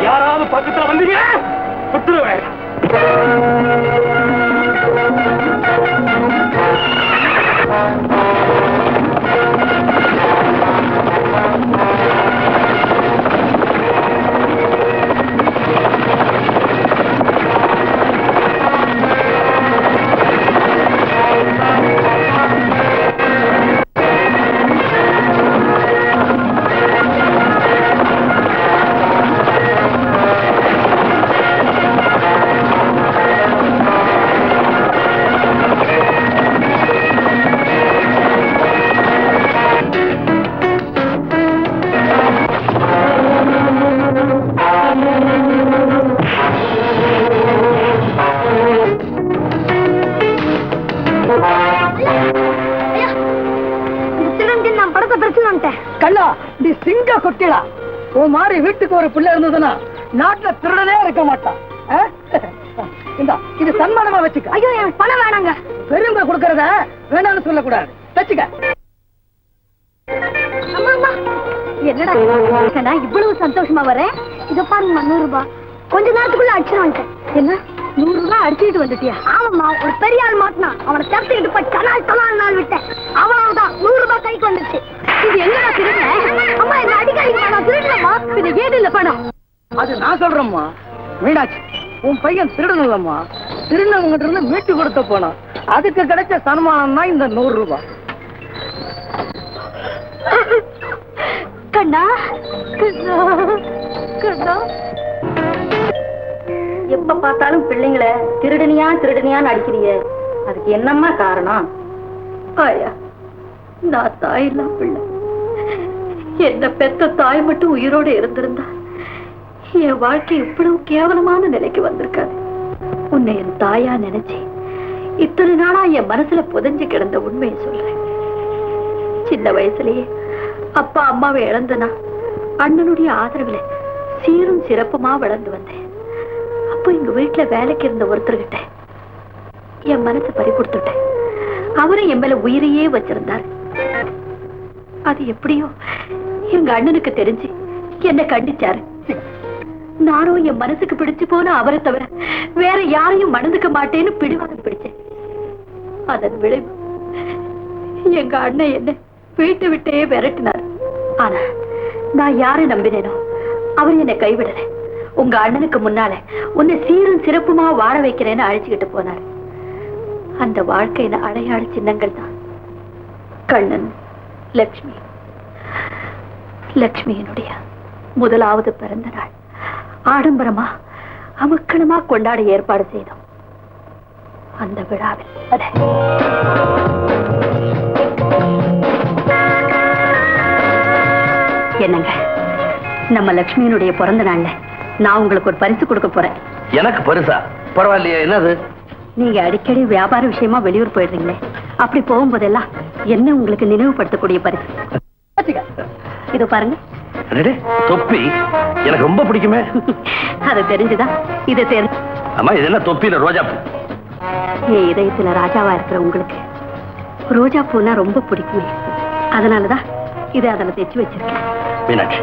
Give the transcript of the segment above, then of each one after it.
யாராவது பக்கத்துல வந்தீங்க சுட்டுருவேன். கல்லா நீ சிங்க கொட்டிடா. உன் மாதிரி வீட்டுக்கு ஒரு பிள்ளை இருந்ததுன்னா நாட்டுல திருடனே இருக்க மாட்டான். இது சன்மானமா வச்சுக்க. ஐயோ என் பணம் வேணாங்க. பெருமை கொடுக்கறத வேணாம்னு சொல்லக்கூடாது. தச்சுக்க. என்னடா இவ்வளவு சந்தோஷமா வரேன். இத பாருங்க 100 ரூபாய். கொஞ்ச நேரத்துக்குள்ள அடிச்சு வந்துட்டேன். என்ன 100 ரூபாய் அடிச்சுட்டு வந்துட்டியா? ஆமாம்மா, ஒரு பெரிய ஆள் மாட்டினா அவனை தடுத்துக்கிட்டு போய் தலால் நாள் விட்டேன். அவ்வளவுதான் 100 ரூபாய் கைக்கு வந்துச்சு. இது எங்கடா திருடுன? அம்மா என்ன அடிக்காதீங்க, நான் திருடுனமா? இது ஏது இல்ல பணம். அது நான் சொல்றேம்மா. மீனாட்சி, உன் பையன் திருடனல்லம்மா. திருநவங்கிட்ட இருந்து மீட்டு கொடுத்த போனோம். அதுக்கு கிடைச்ச சன்மானம் தான் இந்த 100 ரூபாய். கண்ணா கண்ணா கண்ணா, எப்ப பார்த்தாலும் பிள்ளைங்களை திருடனியான்னு அடிக்கிறீங்க. அதுக்கு என்னம்மா காரணம்? ஆயா, நான் தாயில்லா பிள்ளை. என்ன பெத்த தாய் மட்டும் உயிரோடு இருந்திருந்தா என் வாழ்க்கை இவ்வளவு கேவலமான நிலைக்கு வந்திருக்காது. உன்னை என் தாயா நினைச்சு இத்தனை நாளா என் மனசுல புதைஞ்சு கிடந்த உண்மையை சொல்றேன். சின்ன வயசுலயே அப்பா அம்மாவை இழந்தனா அண்ணனுடைய ஆதரவுல சீரும் சிறப்புமா வளர்ந்து வந்தேன். அப்போ எங்க வீட்டுல வேலைக்கு இருந்த ஒருத்தர்கிட்ட என் மனசை பறி கொடுத்துட்டேன். அவரும் என் மேல உயிரையே வச்சிருந்தார். அது எப்படியோ எங்க அண்ணனுக்கு தெரிஞ்சு என்ன கண்டிச்சாரு. நானும் என் மனசுக்கு பிடிச்சு போன அவரை தவிர வேற யாரையும் மணந்துக்க மாட்டேன்னு பிடிவாதம் பிடிச்சேன். அதன் விளைவு எங்க அண்ணன் என்ன வீட்டை விட்டே விரட்டினார். ஆனா நான் யாரை நம்பினேனோ அவர் என்னை கைவிடல. உங்க அண்ணனுக்கு முன்னால உன்னை சீரும் சிறப்புமா வாழ வைக்கிறேன்னு அழைச்சுக்கிட்டு போனார். அந்த வாழ்க்கையில அடையாள சின்னங்கள் தான் கண்ணன், லட்சுமி. லட்சுமியினுடைய முதலாவது பிறந்த நாள் ஆடம்பரமா அமக்களமா கொண்டாட ஏற்பாடு செய்தோம். அந்த விழாவில் என்னங்க, நம்ம லட்சுமியினுடைய பிறந்த நாள்ல நான் உங்களுக்கு ஒரு பரிசு கொடுக்க போறேன். எனக்கு பரிசா? பரவாயில்லையா, என்னது? நீங்க அடிக்கடி வியாபார விஷயமா வெளியூர் போயிடுறீங்களே, அப்படி போகும்போதெல்லாம் என்ன உங்களுக்கு நினைவுபடுத்தக்கூடிய பரிசு. இது பாருங்க. தொப்பி எனக்கு ரொம்ப பிடிக்குமே. அது தெரிஞ்சுதான் இதை தேர்ந்து. ஆமா, இது என்ன தொப்பியில ரோஜா பூ? என் இதயத்துல ராஜாவா இருக்கிற உங்களுக்கு ரோஜா பூனா ரொம்ப பிடிக்குமே, அதனாலதான் இதை அதில் தைச்சு வச்சிருக்கேன். மீனாட்சி,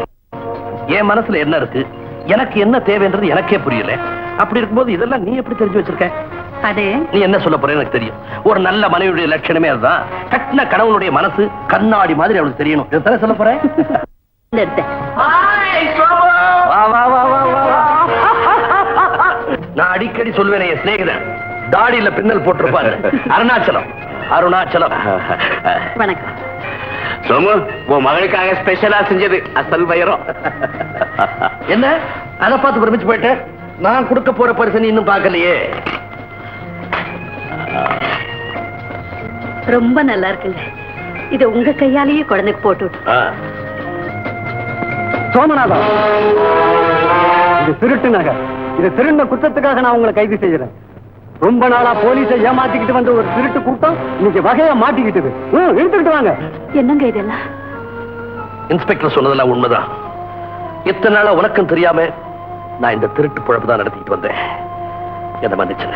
என் மனசுல என்ன இருக்கு, எனக்கு என்ன தேவைன்றது எனக்கே புரியல. அப்படி இருக்கும்போது இதெல்லாம் நீ எப்படி தெரிஞ்சு வச்சிருக்க? அது நீ என்ன சொல்ல போற எனக்கு தெரியும். ஒரு நல்ல மனைவியுடைய லட்சணமே அதுதான். கட்டின கணவனுடைய மனசு கண்ணாடி மாதிரி அவளுக்கு தெரியணும். இதை சொல்ல போறேன். நான் அடிக்கடி சொல்வேன், என் சிநேகிதன் தாடியில பின்னல் போட்டிருப்பாரு. அருணாச்சலம். அருணாச்சலம். வணக்கம். சோமு, உன் மகளுக்காக ஸ்பெஷலா செஞ்சது அசல் வயிறம். என்ன அதை பார்த்து பிரமிச்சு போயிட்டேன். நான் கொடுக்க போற பரிசு இன்னும் பார்க்கலையே. ரொம்ப நல்லா இருக்குங்க. இது உங்க கையாலேயே குழந்தைக்கு போட்டு. சோமநாதம், இது திருட்டு நகை. இது திருண்ட குற்றத்துக்காக நான் உங்களை கைது செய்யறேன். ரொம்ப நாளா போலீஸை ஏமாத்திக்கிட்டு வந்த ஒரு திருட்டு கூட்டம் இன்னைக்கு வகையா மாட்டிக்கிட்டது. எடுத்துக்கிட்டு வாங்க. என்னங்க இதெல்லாம்? இன்ஸ்பெக்டர் சொன்னதெல்லாம் உண்மைதான். இத்தனை நாளா உனக்கும் தெரியாம நான் இந்த திருட்டு பொழப்பு தான் நடத்திட்டு வந்தேன். என்ன மன்னிச்சு.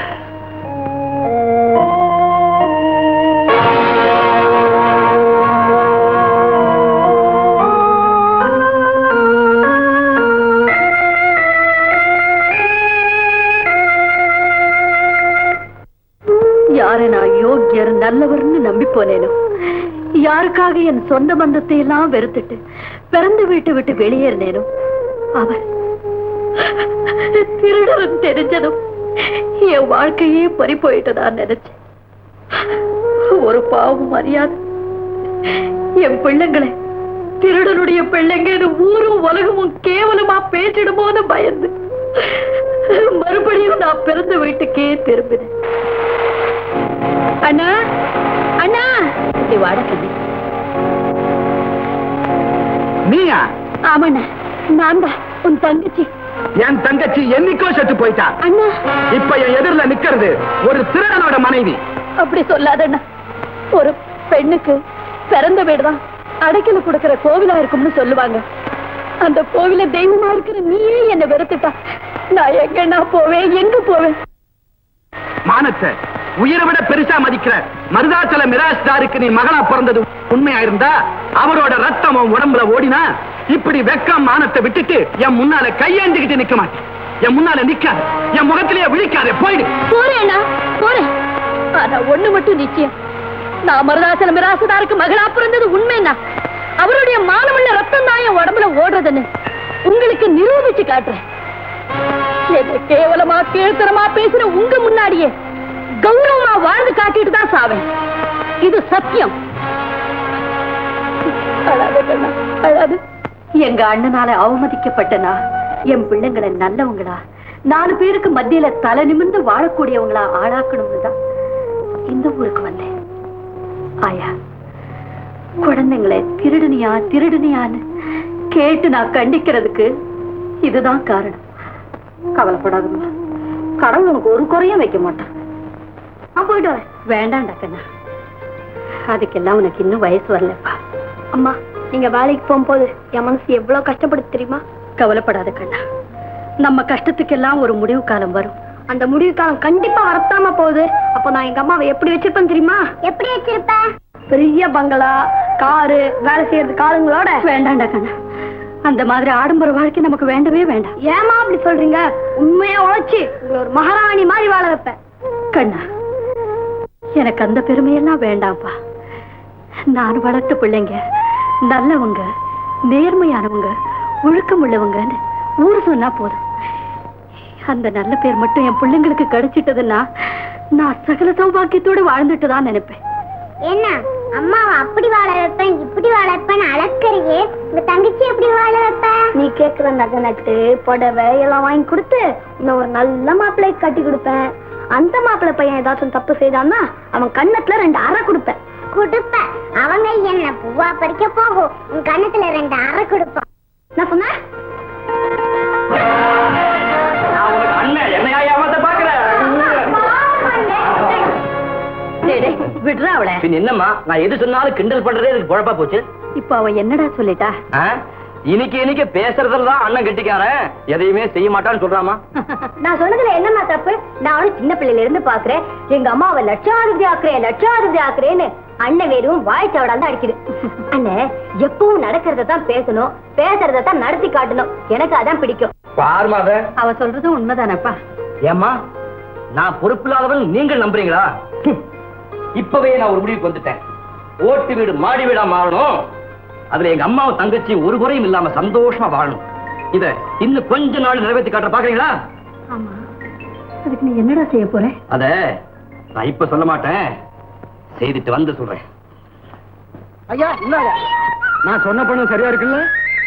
யாரை நான் யோகியர் நல்லவர்னு நம்பி போனேனோ, யாருக்காக என் சொந்த பந்தத்தை எல்லாம் வெறுத்துட்டு பிறந்து வீட்டை விட்டு வெளியேறினேனோ, அவர் திருடன் தெரிஞ்சதும் என் வாழ்க்கையே பறி போயிட்டதா நினைச்சேன். ஒரு பாவம் அறியாது என் பிள்ளைங்களை திருடனுடைய பிள்ளைங்க ஊரும் உலகமும் கேவலமா பேசிடுமோன்னு பயந்து மறுபடியும் நான் பிறந்த வீட்டுக்கே திரும்பினேன். அண்ணா அண்ணா, இப்படி வாடகை. நீயா? ஆமாண்ணா, நான் தான் உன் தங்கச்சி. என் தங்கச்சி என்னைக்கோ செத்து போயிட்டா. அண்ணா, இப்ப என் எதிரில நிக்கிறது ஒரு திருடனோட மனைவி. அப்படி சொல்லாதண்ணா. ஒரு பெண்ணுக்கு பிறந்த வீடுதான் அடைக்கல கொடுக்கிற கோவிலா இருக்கும்னு சொல்லுவாங்க. அந்த கோவில தெய்வமா இருக்கிற நீயே என்ன வெறுத்துட்டா நான் எங்கன்னா போவேன், எங்க போவேன்? மானத்தை உயிரை விட பெருசா மதிக்கிற மருதாச்சல மிராஸ்தாருக்கு நீ மகளா பிறந்தது உண்மையா இருந்தா அவரோட ரத்தம் உடம்புல ஓடினா இப்படி வெக்கம் மானத்தை விட்டுட்டு என் முன்னால கையேந்திக்கிட்டு நிக்க மாட்டேன். என் முன்னால நிக்காது, என் முகத்திலேயே விழிக்காத, போயிடு. போறேன்னா போறேன். ஆனா ஒண்ணு மட்டும் நிச்சயம், நான் மருதாசல மிராசுதாருக்கு மகளா பிறந்தது உண்மைன்னா அவருடைய மானமுள்ள ரத்தம் தான் என் உடம்புல ஓடுறதுன்னு உங்களுக்கு நிரூபிச்சு காட்டுறேன். என்ன கேவலமா கீழ்த்தரமா பேசுற உங்க முன்னாடியே கௌரவமா வாழ்ந்து காட்டிட்டு தான் சாவேன். இது சத்தியம். அழாது. எங்க அண்ணனால அவமதிக்கப்பட்டனா என் பிள்ளைங்களை நல்லவங்களா 4 பேருக்கு மத்தியில தலை நிமிர்ந்து வாழக்கூடியவங்களா ஆளாக்கணும்னு தான் இந்த ஊருக்கு வந்தேன். ஆயா, குழந்தைங்களை திருடுனியான்னு கேட்டு நான் கண்டிக்கிறதுக்கு இதுதான் காரணம். கவலைப்படாதுமா, கடவுள் உனக்கு ஒரு குறையும் வைக்க மாட்டான். போயிட்டு வேண்டாண்டா கண்ணா, அதுக்கெல்லாம் உனக்கு இன்னும் வயசு வரலப்பா. அம்மா, நீங்க வேலைக்கு போகும்போது என் மனசு எவ்வளவு கஷ்டப்படுது தெரியுமா? கவலைப்படாத கண்ணா, நம்ம கஷ்டத்துக்கெல்லாம் ஒரு முடிவு காலம் வரும். அந்த முடிவு காலம் கண்டிப்பா வரத்தாம போகுது. அப்போ நான் எங்க அம்மாவை எப்படி வச்சிருப்பேன் தெரியுமா? எப்படி வச்சிருப்பேன்? பெரிய பங்களா, காரு, வேலை செய்யறது காலங்களோட. வேண்டாண்டா கண்ணா, அந்த மாதிரி ஆடம்பர வாழ்க்கை நமக்கு வேண்டவே வேண்டாம். ஏமா அப்படி சொல்றீங்க? உண்மையா உழைச்சு ஒரு மகாராணி மாதிரி வாழ வைப்பேன். கண்ணா, எனக்கு அந்த பெருமையெல்லாம் வேண்டாம்ப்பா. நான் வளர்த்த பிள்ளைங்க நல்லவங்க, நேர்மையானவங்க, ஒழுக்கம் உள்ளவங்கன்னு ஊர் சொன்னா போதும். அந்த நல்ல பேர் மட்டும் என் பிள்ளைங்களுக்கு கிடைச்சிட்டதுன்னா நான் சகல சௌபாக்கியத்தோட வாழ்ந்துட்டு தான் நினைப்பேன். என்ன அம்மாவை அப்படி வாழ வைப்பேன், இப்படி வாழ வைப்பேன் அழக்கறியே, இந்த தங்கச்சி எப்படி வாழ வைப்ப? நீ கேட்கிற நகை நட்டு புடவை எல்லாம் வாங்கி கொடுத்து இன்னும் ஒரு நல்ல மாப்பிள்ளை கட்டி கொடுப்பேன். அந்த மாப்பிள்ளை பையன் ஏதாச்சும் தப்பு செய்தான்னா அவன் கண்ணத்துல 2 அறை கொடுப்பேன். அவங்க என்ன பூவா பறிக்க போகும், உன் கண்ணத்துல 2 அறை கொடுப்பான். நான் சொன்னேன் விடுறா அவளை. என்னம்மா, நான் எது சொன்னாலும் கிண்டல் பண்றதே இதுக்கு பொழப்பா போச்சு. இப்ப அவ என்னடா சொல்லிட்டா? இன்னைக்கு பேசுறதுலதான் அண்ணன் கெட்டிக்காரன், எதையுமே செய்ய மாட்டான்னு சொல்றாமா. நான் சொன்னதுல என்னமா தப்பு? நான் அவளும் சின்ன பிள்ளையில இருந்து பாக்குறேன், எங்க அம்மாவை லட்சாதிபதி ஆக்குறேன்னு அண்ணன் வெறும் வாய்ச்சாவடா தான் அடிக்குது. அண்ணன் எப்பவும் நடக்கிறதான் பேசணும், பேசுறதான் நடத்தி காட்டணும். எனக்கு அதான் பிடிக்கும். அவ சொல்றதும் உண்மைதானப்பா. ஏம்மா, நான் பொறுப்பில்லாதவன் நீங்கள் நம்புறீங்களா? இப்பவே நான் ஒரு முடிவுக்கு வந்துட்டேன். ஓட்டு வீடு மாடி வீடா மாறணும். அதுல எங்க அம்மாவும் தங்கச்சி ஒரு குறையும் இல்லாம சந்தோஷமா வாழணும். இத இன்னும் கொஞ்ச நாள் நிறைவேற்றி காட்ட பாக்குறீங்களா? ஆமா, அதுக்கு நீ என்னடா செய்ய போற? அத நான் இப்ப சொல்ல மாட்டேன், செய்துட்டு வந்து சொல்றேன். ஐயா இல்லாத, நான் சொன்ன பணம் சரியா இருக்குல்ல?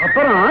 அப்புறம்